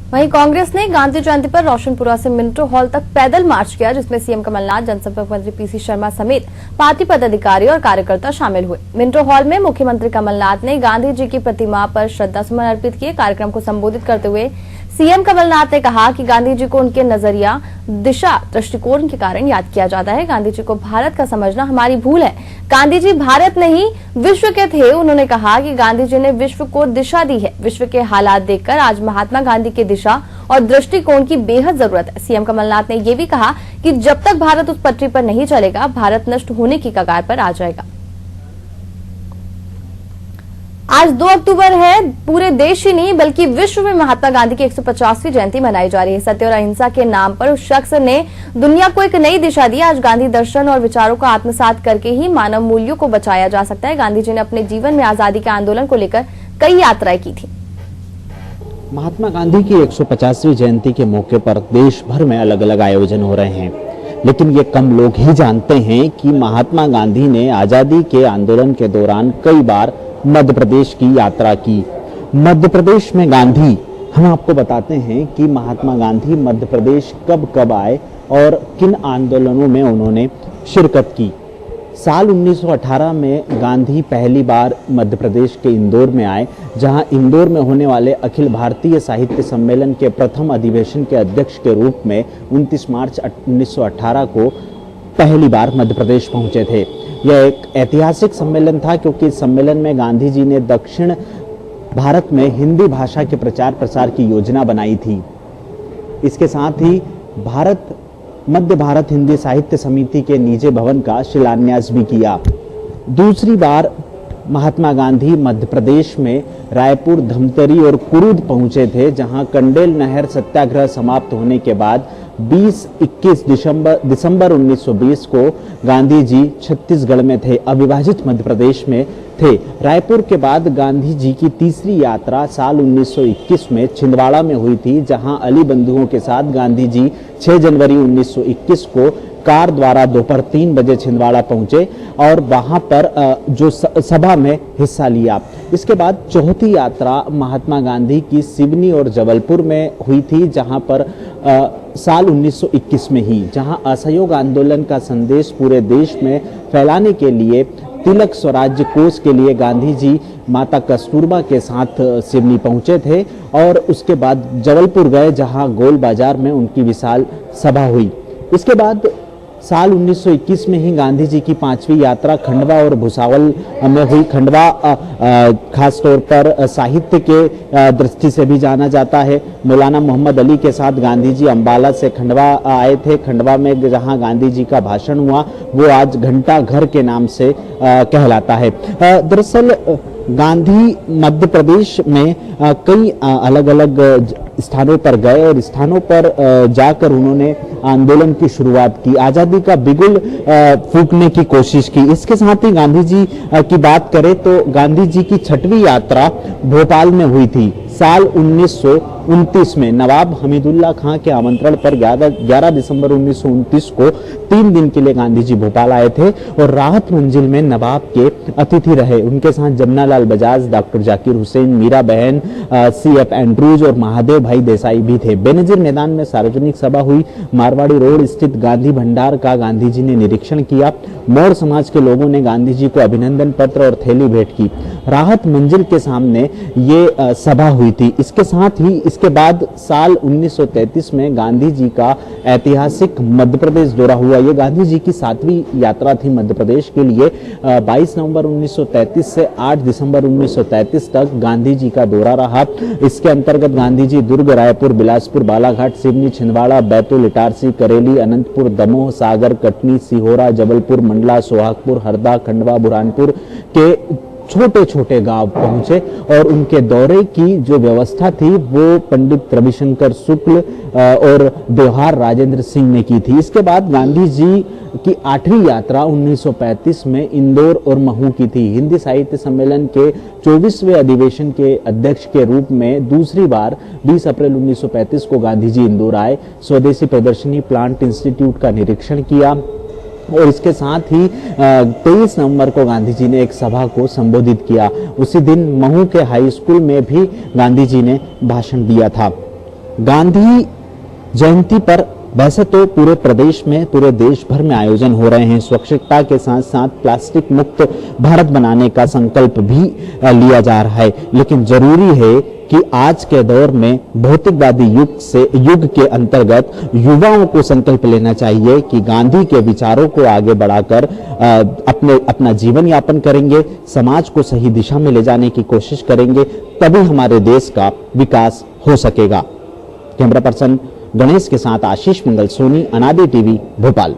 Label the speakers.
Speaker 1: वहीं कांग्रेस ने गांधी जयंती पर रोशनपुरा से मिंटो हॉल तक पैदल मार्च किया, जिसमें सीएम कमलनाथ, जनसंपर्क मंत्री पीसी शर्मा समेत पार्टी पदाधिकारी और कार्यकर्ता शामिल हुए। मिंटो हॉल में मुख्यमंत्री कमलनाथ ने गांधी जी की प्रतिमा पर श्रद्धासुमन अर्पित किए। कार्यक्रम को संबोधित करते हुए सीएम कमलनाथ ने कहा कि गांधी जी को उनके नजरिया, दिशा, दृष्टिकोण के कारण याद किया जाता है। गांधी जी को भारत का समझना हमारी भूल है। गांधी जी भारत नहीं विश्व के थे। उन्होंने कहा कि गांधी जी ने विश्व को दिशा दी है। विश्व के हालात देखकर आज महात्मा गांधी की दिशा और दृष्टिकोण की बेहद जरूरत है। सीएम कमलनाथ ने यह भी कहा कि जब तक भारत उस पटरी पर नहीं चलेगा, भारत नष्ट होने की कगार पर आ जाएगा। आज 2 अक्टूबर है। पूरे देश ही नहीं बल्कि विश्व में महात्मा गांधी की 150वीं जयंती मनाई जा रही है। सत्य और अहिंसा के नाम पर उस शख्स ने दुनिया को एक नई दिशा दी। आज गांधी दर्शन और विचारों को आत्मसात करके ही मानव मूल्यों को बचाया जा सकता है। गांधी जी ने अपने जीवन में आजादी के आंदोलन को लेकर कई यात्राएं की थी।
Speaker 2: महात्मा गांधी की 150वीं जयंती के मौके पर देश भर में अलग अलग आयोजन हो रहे हैं, लेकिन ये कम लोग ही जानते हैं कि महात्मा गांधी ने आजादी के आंदोलन के दौरान कई बार मध्य प्रदेश की यात्रा की। मध्य प्रदेश में गांधी, हम आपको बताते हैं कि महात्मा गांधी मध्य प्रदेश कब कब आए और किन आंदोलनों में उन्होंने शिरकत की। साल 1918 में गांधी पहली बार मध्य प्रदेश के इंदौर में आए, जहां इंदौर में होने वाले अखिल भारतीय साहित्य सम्मेलन के प्रथम अधिवेशन के अध्यक्ष के रूप में 29 मार्च 1918 को पहली बार मध्य प्रदेश पहुंचे थे। यह एक ऐतिहासिक सम्मेलन था क्योंकि इस सम्मेलन में गांधी जी ने दक्षिण भारत में हिंदी भाषा के प्रचार प्रसार की योजना बनाई थी। इसके साथ ही मध्य भारत हिंदी साहित्य समिति के निजी भवन का शिलान्यास भी किया। दूसरी बार महात्मा गांधी मध्य प्रदेश में रायपुर, धमतरी और कुरुद पहुंचे थे, जहां कंडेल नहर सत्याग्रह समाप्त होने के बाद 20-21 दिसंबर 1920 को गांधी जी छत्तीसगढ़ में थे, अविभाजित मध्य प्रदेश में थे। रायपुर के बाद गांधी जी की तीसरी यात्रा साल 1921 में छिंदवाड़ा में हुई थी, जहां अली बंधुओं के साथ गांधी जी 6 जनवरी 1921 को कार द्वारा दोपहर 3 बजे छिंदवाड़ा पहुंचे और वहां पर जो सभा में हिस्सा लिया। इसके बाद चौथी यात्रा महात्मा गांधी की सिवनी और जबलपुर में हुई थी, जहां पर साल 1921 में ही, जहां असहयोग आंदोलन का संदेश पूरे देश में फैलाने के लिए तिलक स्वराज्य कोष के लिए गांधी जी माता कस्तूरबा के साथ सिवनी पहुंचे थे और उसके बाद जबलपुर गए, जहां गोल बाजार में उनकी विशाल सभा हुई। इसके बाद साल 1921 में ही गांधी जी की 5वीं यात्रा खंडवा और भुसावल में हुई। खंडवा खास तौर पर साहित्य के दृष्टि से भी जाना जाता है। मौलाना मोहम्मद अली के साथ गांधी जी अंबाला से खंडवा आए थे। खंडवा में जहां गांधी जी का भाषण हुआ वो आज घंटा घर के नाम से कहलाता है। दरअसल गांधी मध्य प्रदेश में कई अलग अलग स्थानों पर गए और स्थानों पर जाकर उन्होंने आंदोलन की शुरुआत की, आजादी का बिगुल फूंकने की कोशिश की। इसके साथ ही गांधी जी की बात करें तो गांधी जी की 6वीं यात्रा भोपाल में हुई थी। साल 1929 में नवाब हमीदुल्ला खां के आमंत्रण पर 11 दिसंबर 1929 को 3 दिन के लिए गांधी जी भोपाल आए थे और राहत मंजिल में नवाब के अतिथि रहे। उनके साथ जमनालाल बजाज, डॉक्टर जाकिर हुसैन, मीरा बहन, CF एंड्रूज और महादेव भाई देसाई भी थे। बेनजीर मैदान में सार्वजनिक सभा हुई। मारवाड़ी रोड स्थित गांधी भंडार का गांधी जी ने निरीक्षण किया। मौर समाज के लोगों ने गांधी जी को अभिनंदन पत्र और थैली भेंट की। राहत मंजिल के सामने ये सभा हुई थी। इसके साथ ही इसके बाद साल 1933 में गांधी जी का ऐतिहासिक मध्य प्रदेश दौरा हुआ। ये गांधी जी की 7वीं यात्रा थी मध्य प्रदेश के लिए। 22 नवंबर 1933 से 8 दिसंबर 1933 तक गांधी जी का दौरा रहा। इसके अंतर्गत गांधी जी दुर्ग, रायपुर, बिलासपुर, बालाघाट, सिवनी, छिंदवाड़ा, बैतूल, इटारसी, करेली, अनंतपुर, दमोह, सागर, कटनी, सिहोरा, जबलपुर, मंडला, सोहागपुर, हरदा, खंडवा, बुरहानपुर के छोटे छोटे गांव पहुंचे और उनके दौरे की जो व्यवस्था थी वो पंडित रविशंकर शुक्ल और व्यवहार राजेंद्र सिंह ने की थी। इसके बाद गांधी जी की 8वीं यात्रा 1935 में इंदौर और महू की थी। हिंदी साहित्य सम्मेलन के 24वें अधिवेशन के अध्यक्ष के रूप में दूसरी बार 20 अप्रैल 1935 को गांधी जी इंदौर आए। स्वदेशी प्रदर्शनी प्लांट इंस्टीट्यूट का निरीक्षण किया और इसके साथ ही 23 नवंबर को गांधी जी ने एक सभा को संबोधित किया। उसी दिन महू के हाई स्कूल में भी गांधी जी ने भाषण दिया था। गांधी जयंती पर वैसे तो पूरे प्रदेश में, पूरे देश भर में आयोजन हो रहे हैं। स्वच्छता के साथ साथ प्लास्टिक मुक्त भारत बनाने का संकल्प भी लिया जा रहा है, लेकिन जरूरी है कि आज के दौर में भौतिकवादी युग के अंतर्गत युवाओं को संकल्प लेना चाहिए कि गांधी के विचारों को आगे बढ़ाकर अपना जीवन यापन करेंगे, समाज को सही दिशा में ले जाने की कोशिश करेंगे, तभी हमारे देश का विकास हो सकेगा। कैमरा पर्सन गणेश के साथ आशीष मंगल सोनी, अनादि टीवी, भोपाल।